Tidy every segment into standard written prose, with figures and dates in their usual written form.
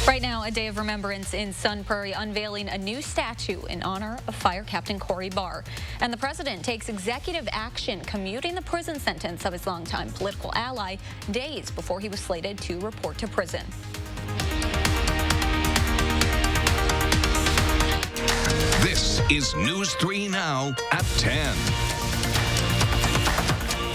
Right now, a day of remembrance in Sun Prairie, unveiling a new statue in honor of Fire Captain Corey Barr. And the president takes executive action, commuting the prison sentence of his longtime political ally days before he was slated to report to prison. This is News 3 Now at 10.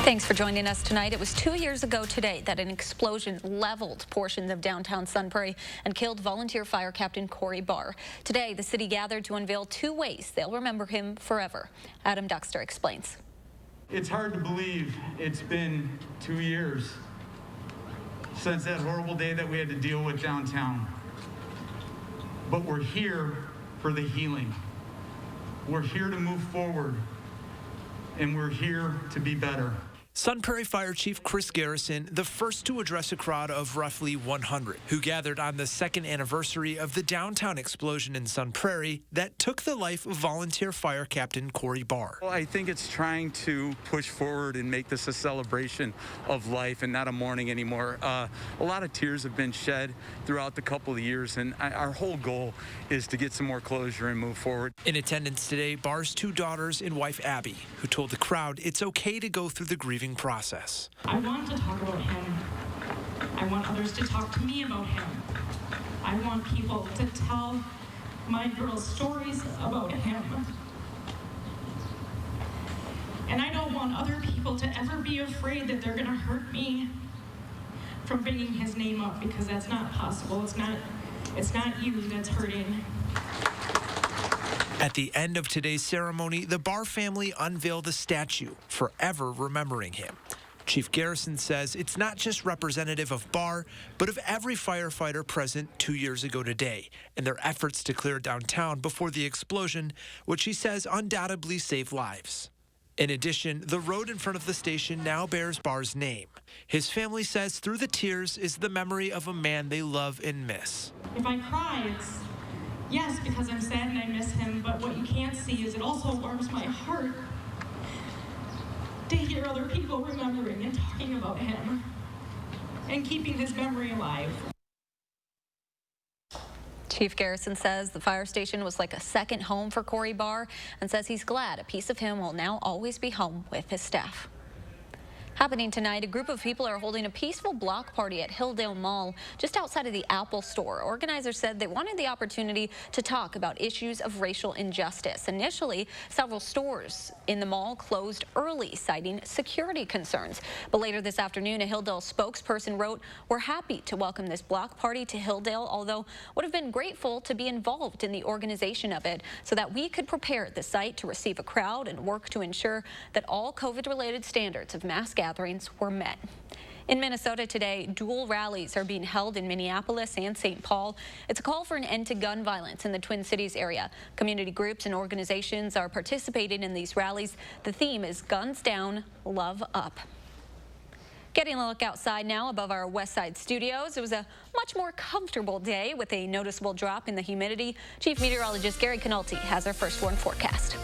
Thanks for joining us tonight. It was 2 years ago today that an explosion leveled portions of downtown Sun Prairie and killed volunteer fire captain Corey Barr. Today, the city gathered to unveil 2 ways they'll remember him forever. Adam Duxter explains. It's hard to believe it's been 2 years since that horrible day that we had to deal with downtown. But we're here for the healing. We're here to move forward, and we're here to be better. Sun Prairie Fire Chief Chris Garrison, the first to address a crowd of roughly 100 who gathered on the second anniversary of the downtown explosion in Sun Prairie that took the life of volunteer fire captain Corey Barr. Well, I think it's trying to push forward and make this a celebration of life and not a mourning anymore. A lot of tears have been shed throughout the couple of years, and our whole goal is to get some more closure and move forward. In attendance today, Barr's 2 daughters and wife Abby, who told the crowd it's okay to go through the grieving process. I want to talk about him. I want others to talk to me about him. I want people to tell my girls stories about him. And I don't want other people to ever be afraid that they're going to hurt me from bringing his name up, because that's not possible. It's not you that's hurting. At the end of today's ceremony, the Barr family unveiled a statue, forever remembering him. Chief Garrison says it's not just representative of Barr, but of every firefighter present 2 years ago today in their efforts to clear downtown before the explosion, which he says undoubtedly saved lives. In addition, the road in front of the station now bears Barr's name. His family says through the tears is the memory of a man they love and miss. If I cry, it's yes, because I'm sad and I miss him, but what you can't see is it also warms my heart to hear other people remembering and talking about him and keeping his memory alive. Chief Garrison says the fire station was like a second home for Corey Barr and says he's glad a piece of him will now always be home with his staff. Happening tonight, a group of people are holding a peaceful block party at Hilldale Mall, just outside of the Apple store. Organizers said they wanted the opportunity to talk about issues of racial injustice. Initially, several stores in the mall closed early, citing security concerns. But later this afternoon, a Hilldale spokesperson wrote, "We're happy to welcome this block party to Hilldale, although would have been grateful to be involved in the organization of it so that we could prepare the site to receive a crowd and work to ensure that all COVID-related standards of mass gatherings were met." In Minnesota today, dual rallies are being held in Minneapolis and St. Paul. It's a call for an end to gun violence in the Twin Cities area. Community groups and organizations are participating in these rallies. The theme is Guns Down, Love Up. Getting a look outside now above our west side studios. It was a much more comfortable day with a noticeable drop in the humidity. Chief Meteorologist Gary Canulti has our first warn forecast.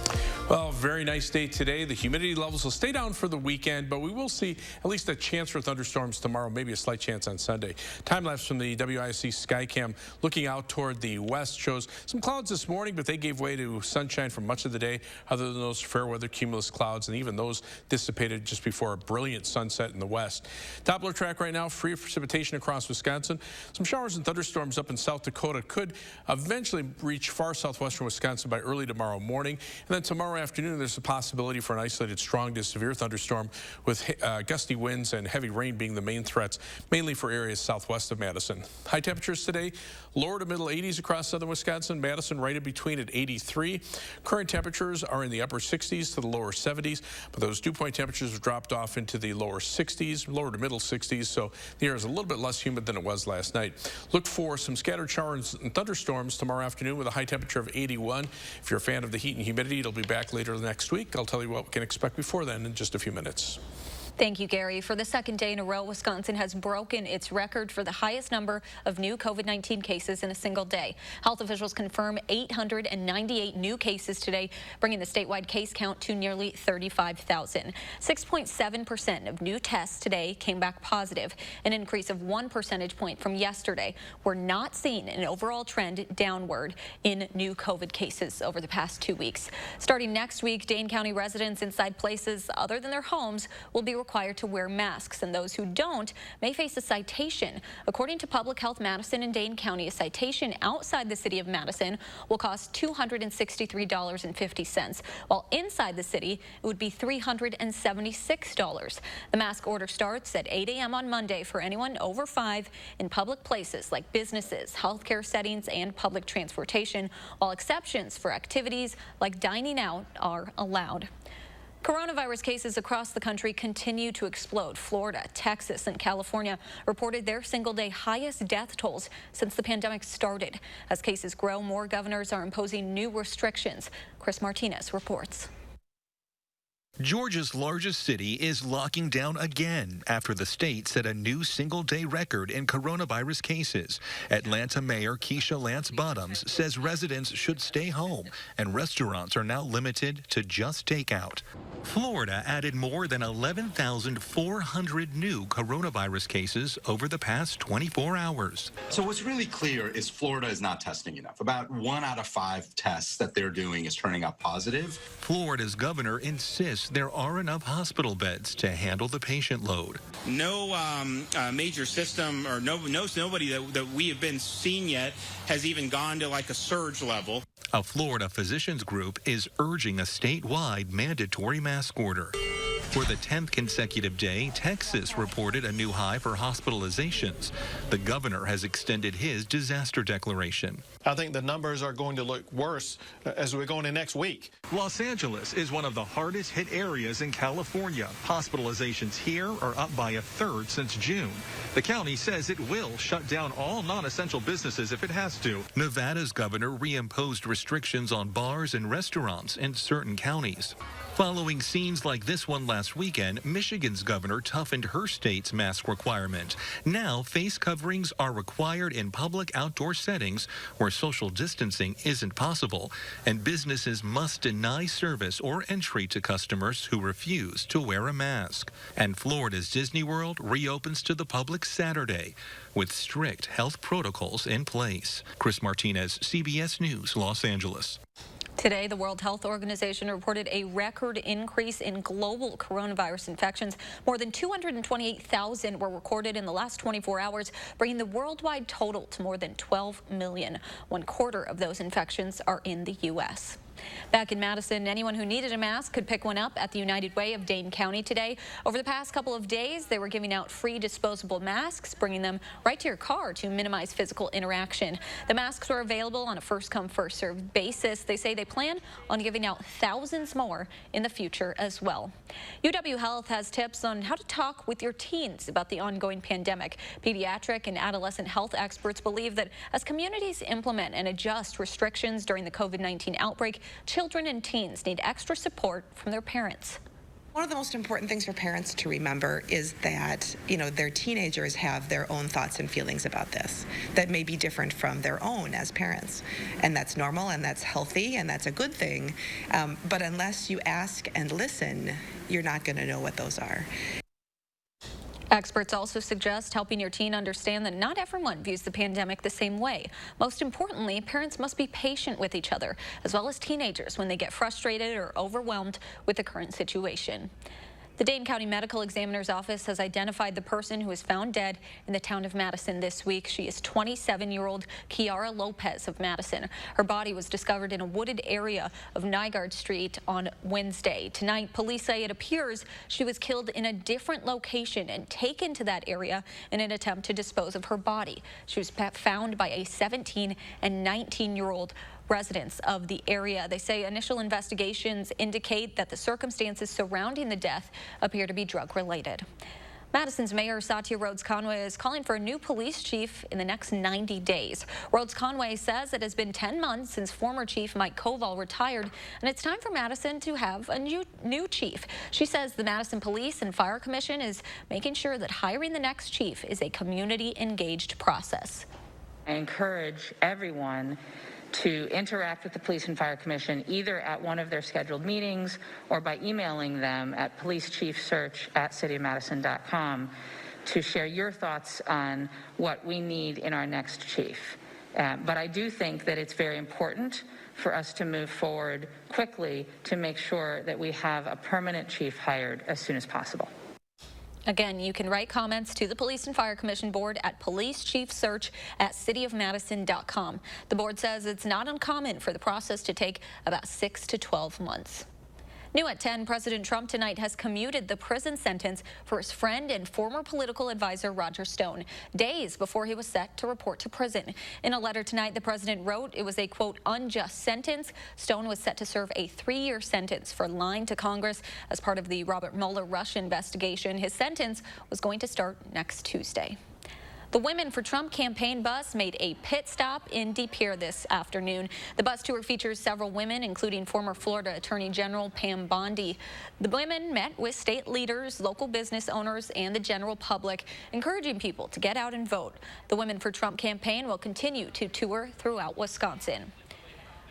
Well, very nice day today. The humidity levels will stay down for the weekend, but we will see at least a chance for thunderstorms tomorrow, maybe a slight chance on Sunday. Time lapse from the WISC Skycam looking out toward the west shows some clouds this morning, but they gave way to sunshine for much of the day, other than those fair weather cumulus clouds, and even those dissipated just before a brilliant sunset in the west. Doppler track right now, free of precipitation across Wisconsin. Some showers and thunderstorms up in South Dakota could eventually reach far southwestern Wisconsin by early tomorrow morning. And then tomorrow afternoon, there's a possibility for an isolated strong to severe thunderstorm with gusty winds and heavy rain being the main threats, mainly for areas southwest of Madison. High temperatures today, lower to middle 80s across southern Wisconsin. Madison right in between at 83. Current temperatures are in the upper 60s to the lower 70s, but those dew point temperatures have dropped off into the lower 60s, lower to middle 60s, so the air is a little bit less humid than it was last night. Look for some scattered showers and thunderstorms tomorrow afternoon with a high temperature of 81. If you're a fan of the heat and humidity, it'll be back later next week. I'll tell you what we can expect before then in just a few minutes. Thank you, Gary. For the second day in a row, Wisconsin has broken its record for the highest number of new COVID-19 cases in a single day. Health officials confirm 898 new cases today, bringing the statewide case count to nearly 35,000. 6.7% of new tests today came back positive, an increase of 1 percentage point from yesterday. We're not seeing an overall trend downward in new COVID cases over the past 2 weeks. Starting next week, Dane County residents inside places other than their homes will be required to wear masks, and those who don't may face a citation. According to Public Health Madison and Dane County, a citation outside the city of Madison will cost $263.50, while inside the city it would be $376. The mask order starts at 8 a.m. on Monday for anyone over 5 in public places like businesses, healthcare settings, and public transportation, while exceptions for activities like dining out are allowed. Coronavirus cases across the country continue to explode. Florida, Texas, and California reported their single-day highest death tolls since the pandemic started. As cases grow, more governors are imposing new restrictions. Chris Martinez reports. Georgia's largest city is locking down again after the state set a new single-day record in coronavirus cases. Atlanta Mayor Keisha Lance Bottoms says residents should stay home, and restaurants are now limited to just takeout. Florida added more than 11,400 new coronavirus cases over the past 24 hours. So what's really clear is Florida is not testing enough. About 1 out of 5 tests that they're doing is turning up positive. Florida's governor insists there are enough hospital beds to handle the patient load. No major system or nobody that we have been seeing yet has even gone to like a surge level. A Florida physicians group is urging a statewide mandatory mask order. For the 10th consecutive day, Texas reported a new high for hospitalizations. The governor has extended his disaster declaration. I think the numbers are going to look worse as we go into next week. Los Angeles is one of the hardest hit areas in California. Hospitalizations here are up by 1/3 since June. The county says it will shut down all non-essential businesses if it has to. Nevada's governor reimposed restrictions on bars and restaurants in certain counties. Following scenes like this one last weekend, Michigan's governor toughened her state's mask requirement. Now, face coverings are required in public outdoor settings where social distancing isn't possible, and businesses must deny service or entry to customers who refuse to wear a mask. And Florida's Disney World reopens to the public Saturday with strict health protocols in place. Chris Martinez, CBS News, Los Angeles. Today, the World Health Organization reported a record increase in global coronavirus infections. More than 228,000 were recorded in the last 24 hours, bringing the worldwide total to more than 12 million. 1/4 of those infections are in the U.S. Back in Madison, anyone who needed a mask could pick one up at the United Way of Dane County today. Over the past couple of days, they were giving out free disposable masks, bringing them right to your car to minimize physical interaction. The masks are available on a first-come, first-served basis. They say they plan on giving out thousands more in the future as well. UW Health has tips on how to talk with your teens about the ongoing pandemic. Pediatric and adolescent health experts believe that as communities implement and adjust restrictions during the COVID-19 outbreak, children and teens need extra support from their parents. One of the most important things for parents to remember is that, their teenagers have their own thoughts and feelings about this that may be different from their own as parents. And that's normal, and that's healthy, and that's a good thing. But unless you ask and listen, you're not going to know what those are. Experts also suggest helping your teen understand that not everyone views the pandemic the same way. Most importantly, parents must be patient with each other, as well as teenagers when they get frustrated or overwhelmed with the current situation. The Dane County Medical Examiner's Office has identified the person who was found dead in the town of Madison this week. She is 27-year-old Kiara Lopez of Madison. Her body was discovered in a wooded area of Nygaard Street on Wednesday. Tonight, police say it appears she was killed in a different location and taken to that area in an attempt to dispose of her body. She was found by a 17 and 19-year-old residents of the area. They say initial investigations indicate that the circumstances surrounding the death appear to be drug-related. Madison's Mayor Satya Rhodes-Conway is calling for a new police chief in the next 90 days. Rhodes-Conway says it has been 10 months since former Chief Mike Koval retired, and it's time for Madison to have a new chief. She says the Madison Police and Fire Commission is making sure that hiring the next chief is a community-engaged process. I encourage everyone to interact with the Police and Fire Commission either at one of their scheduled meetings or by emailing them at policechiefsearch@cityofmadison.com to share your thoughts on what we need in our next chief. But I do think that it's very important for us to move forward quickly to make sure that we have a permanent chief hired as soon as possible. Again, you can write comments to the Police and Fire Commission Board at policechiefsearch@cityofmadison.com. The board says it's not uncommon for the process to take about 6 to 12 months. New at 10, President Trump tonight has commuted the prison sentence for his friend and former political advisor Roger Stone, days before he was set to report to prison. In a letter tonight, the president wrote it was a, quote, unjust sentence. Stone was set to serve a 3-year sentence for lying to Congress as part of the Robert Mueller Russia investigation. His sentence was going to start next Tuesday. The Women for Trump campaign bus made a pit stop in De Pere this afternoon. The bus tour features several women, including former Florida Attorney General Pam Bondi. The women met with state leaders, local business owners, and the general public, encouraging people to get out and vote. The Women for Trump campaign will continue to tour throughout Wisconsin.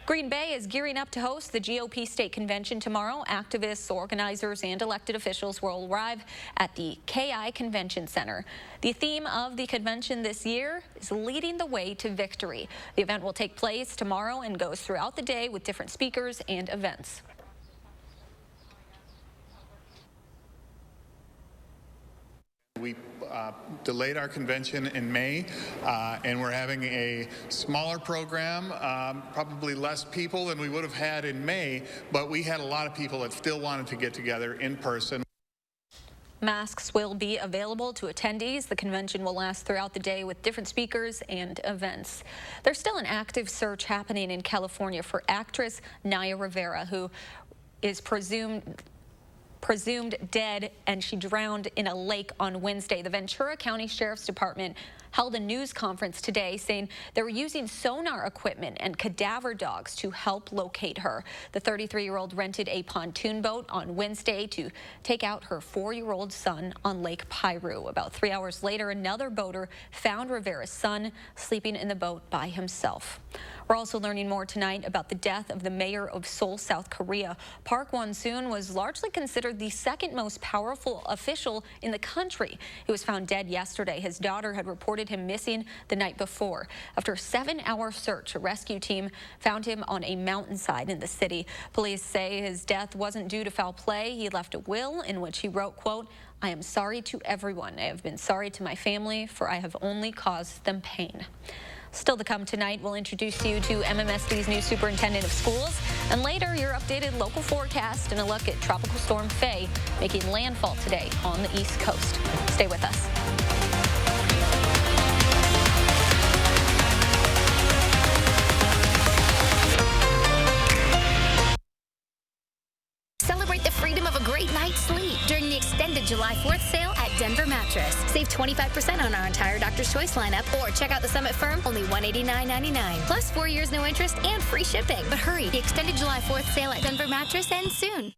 Green Bay is gearing up to host the GOP state convention tomorrow. Activists, organizers, and elected officials will arrive at the KI Convention Center. The theme of the convention this year is leading the way to victory. The event will take place tomorrow and goes throughout the day with different speakers and events. We delayed our convention in May, and we're having a smaller program, probably less people than we would have had in May, but we had a lot of people that still wanted to get together in person. Masks will be available to attendees. The convention will last throughout the day with different speakers and events. There's still an active search happening in California for actress Naya Rivera, who is presumed dead, and she drowned in a lake on Wednesday. The Ventura County Sheriff's Department held a news conference today saying they were using sonar equipment and cadaver dogs to help locate her. The 33-year-old rented a pontoon boat on Wednesday to take out her 4-year-old son on Lake Piru. About 3 hours later, another boater found Rivera's son sleeping in the boat by himself. We're also learning more tonight about the death of the mayor of Seoul, South Korea. Park Won-soon was largely considered the second most powerful official in the country. He was found dead yesterday. His daughter had reported him missing the night before. After a 7-hour search, a rescue team found him on a mountainside in the city. Police say his death wasn't due to foul play. He left a will in which he wrote, quote, "I am sorry to everyone. I have been sorry to my family, for I have only caused them pain." Still to come tonight, we'll introduce you to MMSD's new superintendent of schools, and later your updated local forecast and a look at Tropical Storm Faye making landfall today on the East Coast. Stay with us. Celebrate the freedom of a great night's sleep during the extended July 4th sale at Denver Mattress. Save 25% on our entire Doctor's Choice lineup, or check out the Summit Firm, only $189.99. Plus 4 years no interest and free shipping. But hurry, the extended July 4th sale at Denver Mattress ends soon.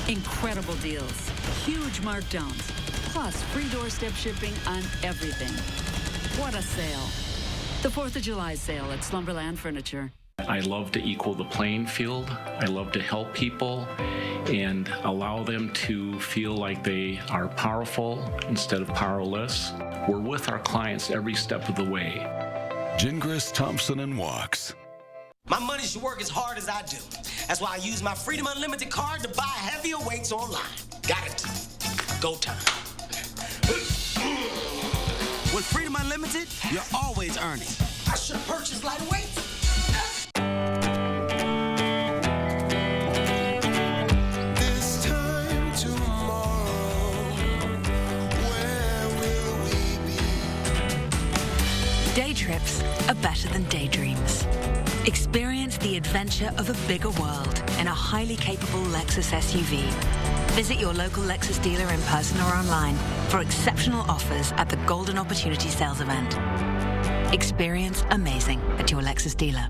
Incredible deals, huge markdowns, plus free doorstep shipping on everything. What a sale. The 4th of July sale at Slumberland Furniture. I love to equal the playing field. I love to help people. and allow them to feel like they are powerful instead of powerless. We're with our clients every step of the way. Gingras, Thompson, and Walks. My money should work as hard as I do. That's why I use my Freedom Unlimited card to buy heavier weights online. Got it. Go time. With Freedom Unlimited, you're always earning. I should have purchased lighter weights. This time tomorrow, where will we be? Day trips are better than daydreams. Experience the adventure of a bigger world in a highly capable Lexus SUV. Visit your local Lexus dealer in person or online for exceptional offers at the Golden Opportunity Sales Event. Experience amazing at your Lexus dealer.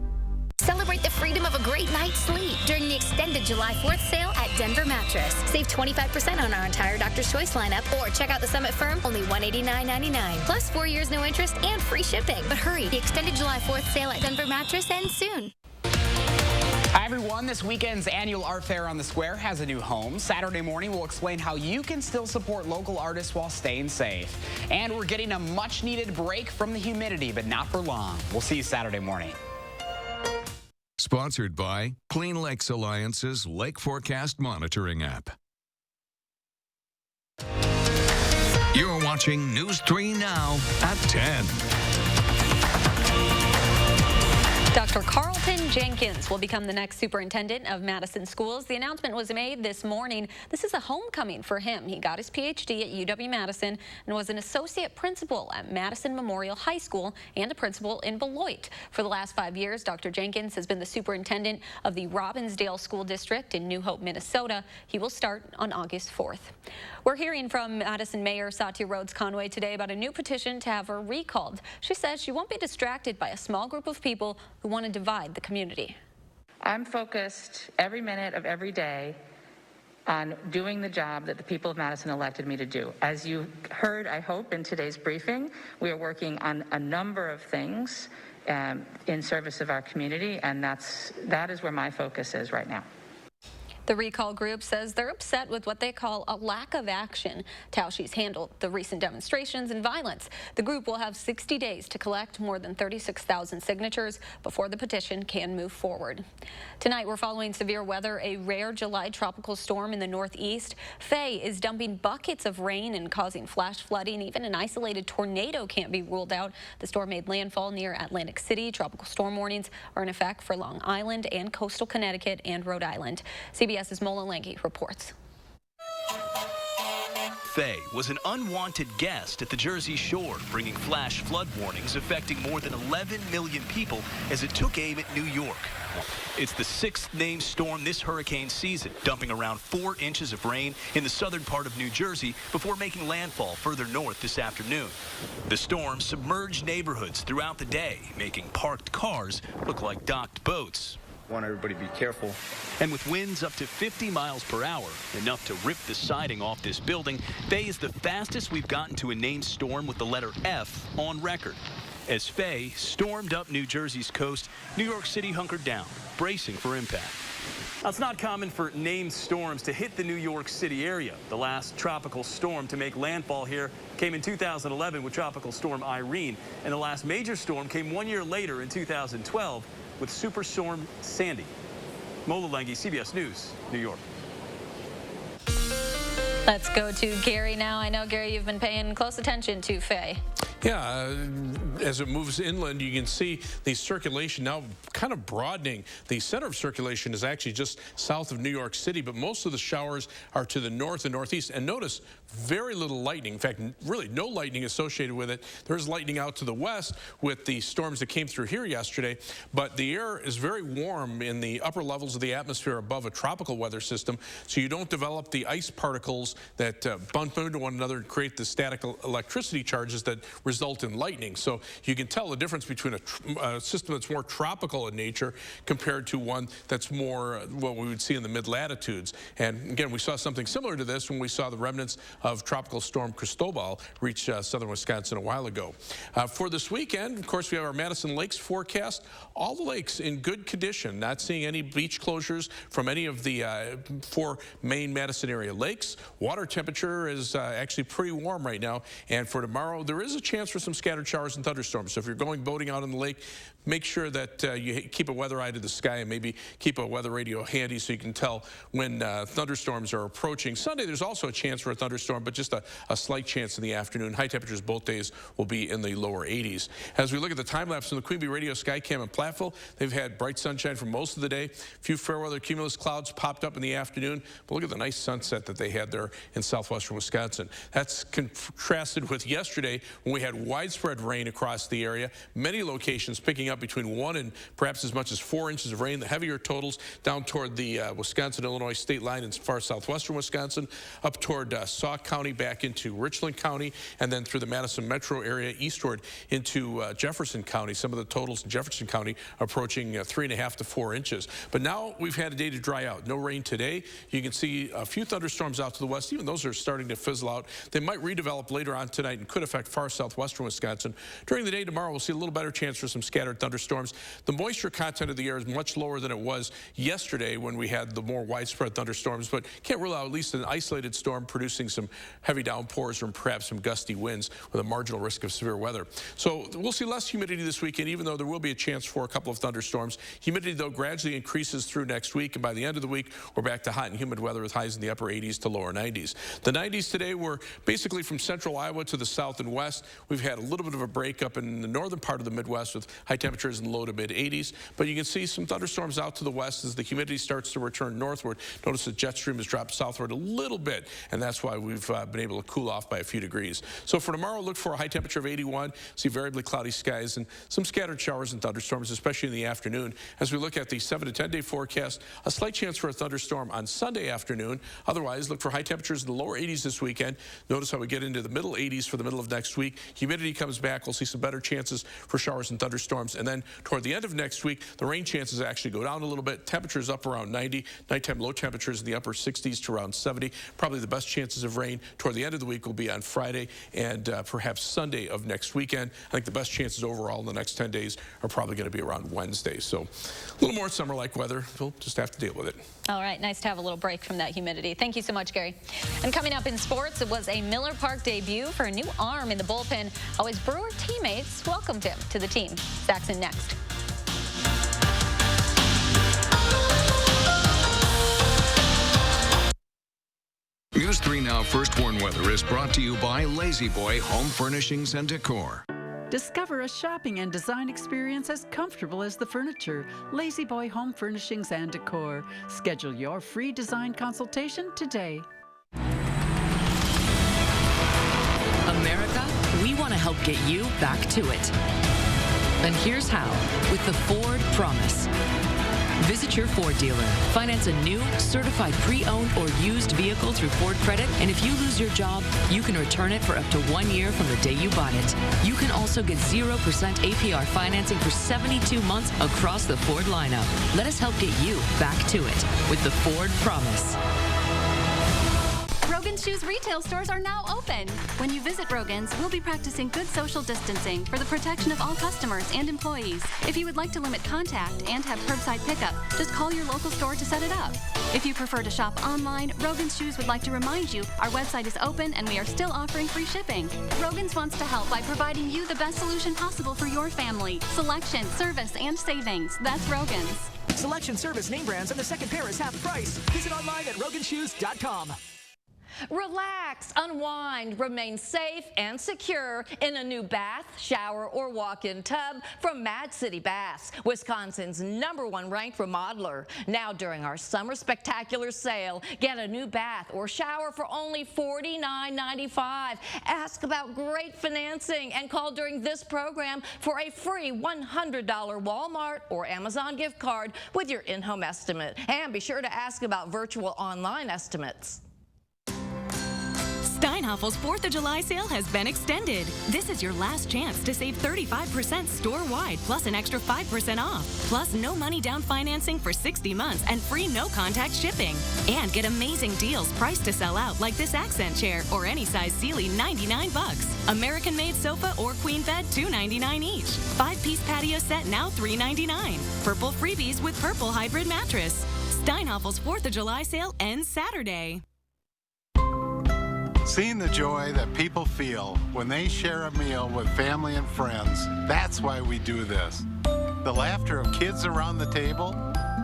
Celebrate the freedom of a great night's sleep during the extended July 4th sale at Denver Mattress. Save 25% on our entire Doctor's Choice lineup, or check out the Summit Firm, only $189.99. Plus 4 years no interest and free shipping. But hurry, the extended July 4th sale at Denver Mattress ends soon. Hi everyone, this weekend's annual art fair on the square has a new home. Saturday morning we'll explain how you can still support local artists while staying safe. And we're getting a much needed break from the humidity, but not for long. We'll see you Saturday morning. Sponsored by Clean Lakes Alliance's Lake Forecast Monitoring app. You're watching News 3 Now at 10. Dr. Carlton Jenkins will become the next superintendent of Madison schools. The announcement was made this morning. This is a homecoming for him. He got his PhD at UW-Madison and was an associate principal at Madison Memorial High School and a principal in Beloit. For the last 5 years, Dr. Jenkins has been the superintendent of the Robbinsdale School District in New Hope, Minnesota. He will start on August 4th. We're hearing from Madison Mayor Satya Rhodes Conway today about a new petition to have her recalled. She says she won't be distracted by a small group of people who want to divide the community. I'm focused every minute of every day on doing the job that the people of Madison elected me to do. As you heard, I hope, in today's briefing, we are working on a number of things in service of our community, and that is where my focus is right now. The recall group says they're upset with what they call a lack of action to how she's handled the recent demonstrations and violence. The group will have 60 days to collect more than 36,000 signatures before the petition can move forward. Tonight, we're following severe weather. A rare July tropical storm in the northeast. Faye is dumping buckets of rain and causing flash flooding. Even an isolated tornado can't be ruled out. The storm made landfall near Atlantic City. Tropical storm warnings are in effect for Long Island and coastal Connecticut and Rhode Island. CBS's Mola Lange reports. Faye was an unwanted guest at the Jersey Shore, bringing flash flood warnings affecting more than 11 million people as it took aim at New York. It's the 6th named storm this hurricane season, dumping around 4 inches of rain in the southern part of New Jersey before making landfall further north this afternoon. The storm submerged neighborhoods throughout the day, making parked cars look like docked boats. I want everybody to be careful. And with winds up to 50 miles per hour, enough to rip the siding off this building, Faye is the fastest we've gotten to a named storm with the letter F on record. As Faye stormed up New Jersey's coast, New York City hunkered down, bracing for impact. Now, it's not common for named storms to hit the New York City area. The last tropical storm to make landfall here came in 2011 with Tropical Storm Irene, and the last major storm came 1 year later in 2012 with Superstorm Sandy. Mola Lange, CBS News, New York. Let's go to Gary now. I know, Gary, you've been paying close attention to Faye. Yeah, as it moves inland, you can see the circulation now kind of broadening. The center of circulation is actually just south of New York City, but most of the showers are to the north and northeast. And notice, very little lightning. In fact, really no lightning associated with it. There's lightning out to the west with the storms that came through here yesterday, but the air is very warm in the upper levels of the atmosphere above a tropical weather system, so you don't develop the ice particles that bump into one another and create the static electricity charges that result in lightning. So you can tell the difference between a system that's more tropical in nature compared to one that's more what we would see in the mid-latitudes. And again, we saw something similar to this when we saw the remnants of Tropical Storm Cristobal reach southern Wisconsin a while ago. For this weekend, of course, we have our Madison Lakes forecast. All the lakes in good condition, not seeing any beach closures from any of the 4 main Madison area lakes. Water temperature is actually pretty warm right now. And for tomorrow, there is a chance for some scattered showers and thunderstorms. So if you're going boating out on the lake, make sure that you keep a weather eye to the sky and maybe keep a weather radio handy so you can tell when thunderstorms are approaching. Sunday, there's also a chance for a thunderstorm, but just a slight chance in the afternoon. High temperatures both days will be in the lower 80s. As we look at the time lapse from the Queen Bee Radio Skycam in Platteville, they've had bright sunshine for most of the day. A few fair weather cumulus clouds popped up in the afternoon, but look at the nice sunset that they had there in southwestern Wisconsin. That's contrasted with yesterday when we had widespread rain across the area. Many locations picking up between 1 and perhaps as much as 4 inches of rain. The heavier totals down toward the Wisconsin-Illinois state line in far southwestern Wisconsin, up toward Sauk County, back into Richland County, and then through the Madison metro area eastward into Jefferson County. Some of the totals in Jefferson County approaching 3.5 to 4 inches. But now we've had a day to dry out. No rain today. You can see a few thunderstorms out to the west. Even those are starting to fizzle out. They might redevelop later on tonight and could affect far southwestern Wisconsin. During the day tomorrow, we'll see a little better chance for some scattered thunderstorms. The moisture content of the air is much lower than it was yesterday when we had the more widespread thunderstorms, but can't rule out at least an isolated storm producing some heavy downpours or perhaps some gusty winds with a marginal risk of severe weather. So we'll see less humidity this weekend, even though there will be a chance for a couple of thunderstorms. Humidity, though, gradually increases through next week, and by the end of the week, we're back to hot and humid weather with highs in the upper 80s to lower 90s. The 90s today were basically from central Iowa to the south and west. We've had a little bit of a break up in the northern part of the Midwest with high temperatures in the low to mid 80s, but you can see some thunderstorms out to the west as the humidity starts to return northward. Notice the jet stream has dropped southward a little bit, and that's why we've been able to cool off by a few degrees. So for tomorrow, look for a high temperature of 81, see variably cloudy skies and some scattered showers and thunderstorms, especially in the afternoon. As we look at the 7 to 10-day forecast, a slight chance for a thunderstorm on Sunday afternoon. Otherwise, look for high temperatures in the lower 80s this weekend. Notice how we get into the middle 80s for the middle of next week. Humidity comes back. We'll see some better chances for showers and thunderstorms. And then toward the end of next week, the rain chances actually go down a little bit. Temperatures up around 90. Nighttime low temperatures in the upper 60s to around 70. Probably the best chances of rain toward the end of the week will be on Friday and perhaps Sunday of next weekend. I think the best chances overall in the next 10 days are probably going to be around Wednesday. So a little more summer-like weather. We'll just have to deal with it. All right, nice to have a little break from that humidity. Thank you so much, Gary. And coming up in sports, it was a Miller Park debut for a new arm in the bullpen. How his Brewer teammates welcomed him to the team. Saxon next. News 3 Now First Warn Weather is brought to you by Lazy Boy Home Furnishings and Decor. Discover a shopping and design experience as comfortable as the furniture. Lazy Boy Home Furnishings and Decor. Schedule your free design consultation today. America, we want to help get you back to it. And here's how, with the Ford Promise. Visit your Ford dealer. Finance a new, certified pre-owned or used vehicle through Ford Credit, and if you lose your job, you can return it for up to 1 year from the day you bought it. You can also get 0% APR financing for 72 months across the Ford lineup. Let us help get you back to it with the Ford Promise. Rogan's Shoes retail stores are now open. When you visit Rogan's, we'll be practicing good social distancing for the protection of all customers and employees. If you would like to limit contact and have curbside pickup, just call your local store to set it up. If you prefer to shop online, Rogan's Shoes would like to remind you our website is open and we are still offering free shipping. Rogan's wants to help by providing you the best solution possible for your family. Selection, service, and savings. That's Rogan's. Selection, service, name brands, and the second pair is half price. Visit online at roganshoes.com. Relax, unwind, remain safe and secure in a new bath, shower, or walk-in tub from Mad City Baths, Wisconsin's #1 ranked remodeler. Now during our Summer Spectacular sale, get a new bath or shower for only $49.95. Ask about great financing and call during this program for a free $100 Walmart or Amazon gift card with your in-home estimate. And be sure to ask about virtual online estimates. Style Steinhaffel's 4th of July sale has been extended. This is your last chance to save 35% store-wide, plus an extra 5% off. Plus, no money down financing for 60 months and free no-contact shipping. And get amazing deals priced to sell out, like this accent chair or any size Sealy, $99. American-made sofa or queen bed, $299 each. 5-piece patio set, now $399. Purple freebies with Purple hybrid mattress. Steinhaffel's 4th of July sale ends Saturday. Seeing the joy that people feel when they share a meal with family and friends, that's why we do this. The laughter of kids around the table,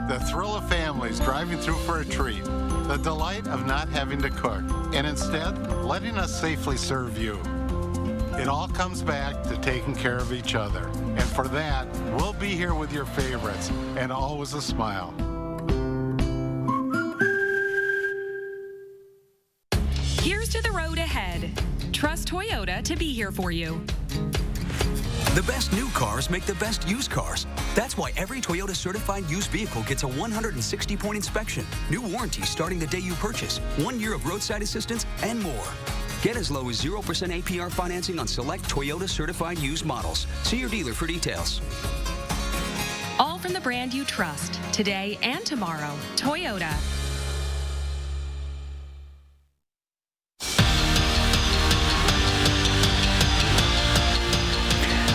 the thrill of families driving through for a treat, the delight of not having to cook, and instead letting us safely serve you. It all comes back to taking care of each other. And for that, we'll be here with your favorites and always a smile. Here's to the road ahead. Trust Toyota to be here for you. The best new cars make the best used cars. That's why every Toyota certified used vehicle gets a 160-point inspection, new warranties starting the day you purchase, 1 year of roadside assistance, and more. Get as low as 0% APR financing on select Toyota certified used models. See your dealer for details. All from the brand you trust, today and tomorrow. Toyota.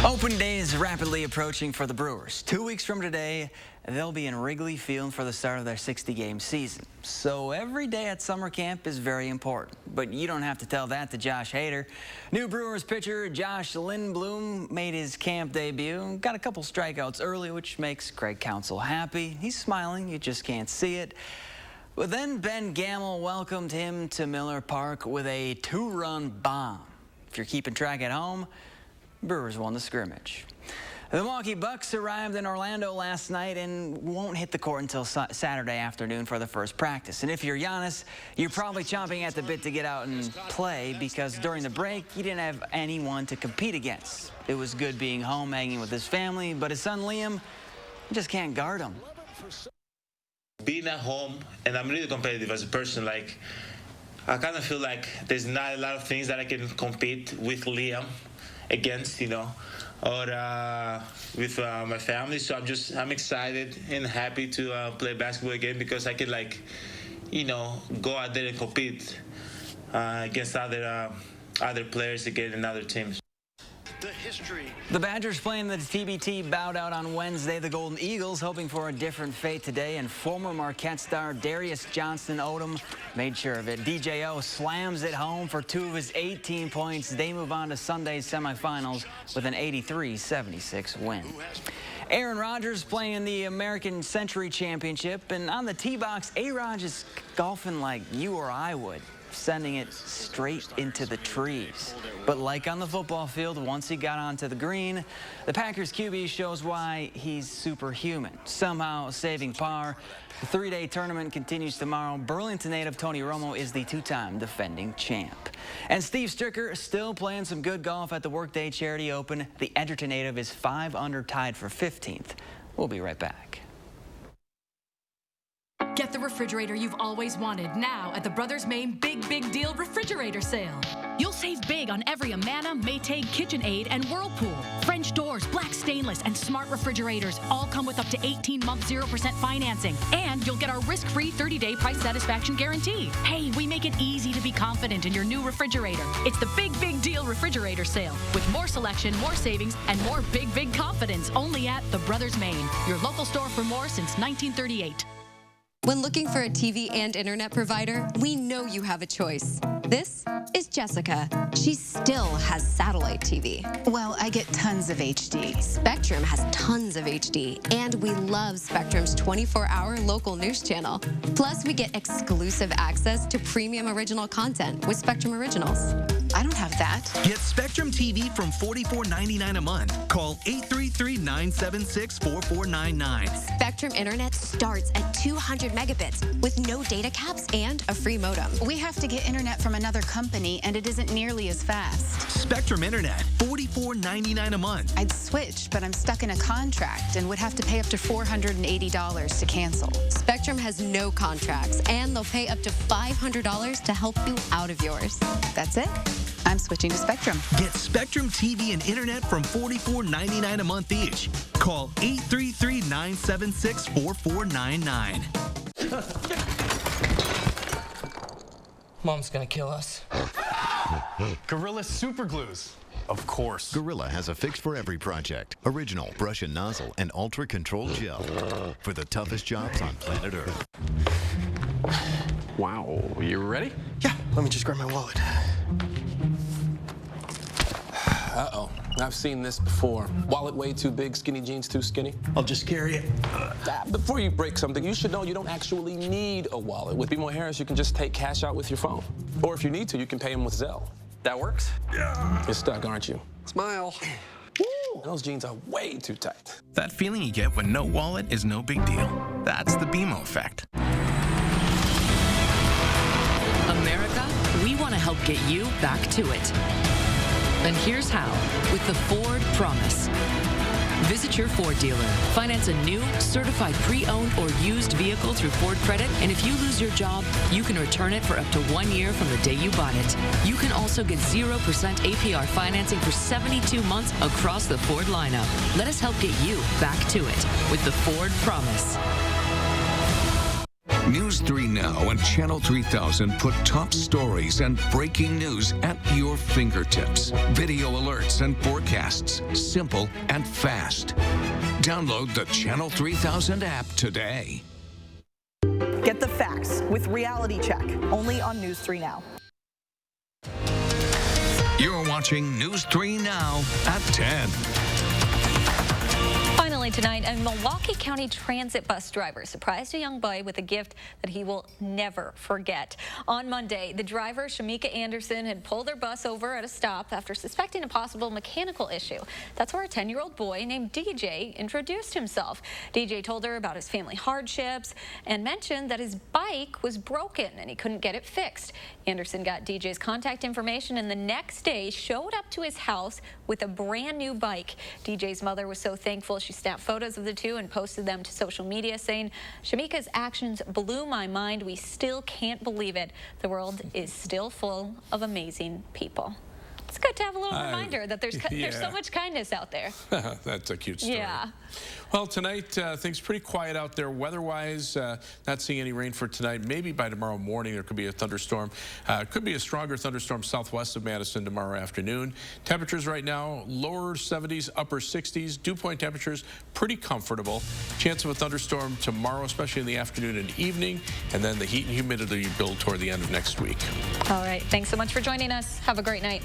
Open day is rapidly approaching for the Brewers. 2 weeks from today, they'll be in Wrigley Field for the start of their 60-game season. So every day at summer camp is very important. But you don't have to tell that to Josh Hader. New Brewers pitcher Josh Lindblom made his camp debut. Got a couple strikeouts early, which makes Craig Counsell happy. He's smiling, you just can't see it. But then Ben Gamel welcomed him to Miller Park with a 2-run bomb. If you're keeping track at home, Brewers won the scrimmage. The Milwaukee Bucks arrived in Orlando last night and won't hit the court until Saturday afternoon for the first practice. And if you're Giannis, you're probably chomping at the bit to get out and play because during the break, you didn't have anyone to compete against. It was good being home, hanging with his family, but his son Liam just can't guard him. Being at home, and I'm really competitive as a person, like, I kind of feel like there's not a lot of things that I can compete with Liam against, you know, or with my family. So I'm excited and happy to play basketball again because I can, like, you know, go out there and compete against other players again and other teams. The Badgers playing the TBT bowed out on Wednesday. The Golden Eagles hoping for a different fate today, and former Marquette star Darius Johnson-Odom made sure of it. DJO slams it home for 2 of his 18 points. They move on to Sunday's semifinals with an 83-76 win. Aaron Rodgers playing in the American Century Championship, and on the tee box, A-Rod is golfing like you or I would, sending it straight into the trees. But like on the football field, once he got onto the green, the Packers QB shows why he's superhuman, somehow saving par. The 3-day tournament continues tomorrow. Burlington native Tony Romo is the 2-time defending champ. And Steve Stricker still playing some good golf at the Workday Charity Open. The Edgerton native is 5 under, tied for 15th. We'll be right back. Get the refrigerator you've always wanted now at the Brothers Maine Big Deal Refrigerator Sale. You'll save big on every Amana, Maytag, KitchenAid, and Whirlpool. French doors, black stainless, and smart refrigerators all come with up to 18-month 0% financing. And you'll get our risk-free 30-day price satisfaction guarantee. Hey, we make it easy to be confident in your new refrigerator. It's the Big Deal Refrigerator Sale with more selection, more savings, and more big confidence only at the Brothers Maine, your local store for more since 1938. When looking for a TV and internet provider, we know you have a choice. This is Jessica. She still has satellite TV. Well, I get tons of HD. Spectrum has tons of HD, and we love Spectrum's 24-hour local news channel. Plus, we get exclusive access to premium original content with Spectrum Originals. I don't have that. Get Spectrum TV from $44.99 a month. Call 833-976-4499. Spectrum Internet's starts at 200 megabits with no data caps and a free modem. We have to get internet from another company, and it isn't nearly as fast. Spectrum Internet, $44.99 a month. I'd switch, but I'm stuck in a contract and would have to pay up to $480 to cancel. Spectrum has no contracts, and they'll pay up to $500 to help you out of yours. That's it. I'm switching to Spectrum. Get Spectrum TV and Internet from $44.99 a month each. Call 833-976-4499. Mom's gonna kill us. Gorilla Super Glues. Of course. Gorilla has a fix for every project. Original brush and nozzle and ultra-controlled gel for the toughest jobs on planet Earth. Wow, you ready? Yeah, let me just grab my wallet. Uh-oh, I've seen this before. Wallet way too big, skinny jeans too skinny. I'll just carry it. Before you break something, you should know you don't actually need a wallet. With BMO Harris, you can just take cash out with your phone. Or if you need to, you can pay them with Zelle. That works? Yeah. You're stuck, aren't you? Smile. Woo, those jeans are way too tight. That feeling you get when no wallet is no big deal. That's the BMO effect. America, we want to help get you back to it. And here's how, with the Ford Promise. Visit your Ford dealer. Finance a new, certified pre-owned or used vehicle through Ford Credit, and if you lose your job, you can return it for up to 1 year from the day you bought it. You can also get 0% APR financing for 72 months across the Ford lineup. Let us help get you back to it with the Ford Promise. News 3 Now and Channel 3000 put top stories and breaking news at your fingertips. Video alerts and forecasts, simple and fast. Download the Channel 3000 app today. Get the facts with Reality Check, only on News 3 Now. You're watching News 3 Now at 10. Finally tonight, a Milwaukee County Transit bus driver surprised a young boy with a gift that he will never forget. On Monday, the driver, Shamika Anderson, had pulled their bus over at a stop after suspecting a possible mechanical issue. That's where a 10-year-old boy named DJ introduced himself. DJ told her about his family hardships and mentioned that his bike was broken and he couldn't get it fixed. Anderson got DJ's contact information and the next day showed up to his house with a brand new bike. DJ's mother was so thankful she snapped photos of the two and posted them to social media saying, "Shamika's actions blew my mind. We still can't believe it. The world is still full of amazing people." It's good to have a little reminder that there's so much kindness out there. That's a cute story. Yeah. Well, tonight, things pretty quiet out there weather-wise. Not seeing any rain for tonight. Maybe by tomorrow morning there could be a thunderstorm. Could be a stronger thunderstorm southwest of Madison tomorrow afternoon. Temperatures right now, lower 70s, upper 60s. Dew point temperatures pretty comfortable. Chance of a thunderstorm tomorrow, especially in the afternoon and evening. And then the heat and humidity build toward the end of next week. All right. Thanks so much for joining us. Have a great night.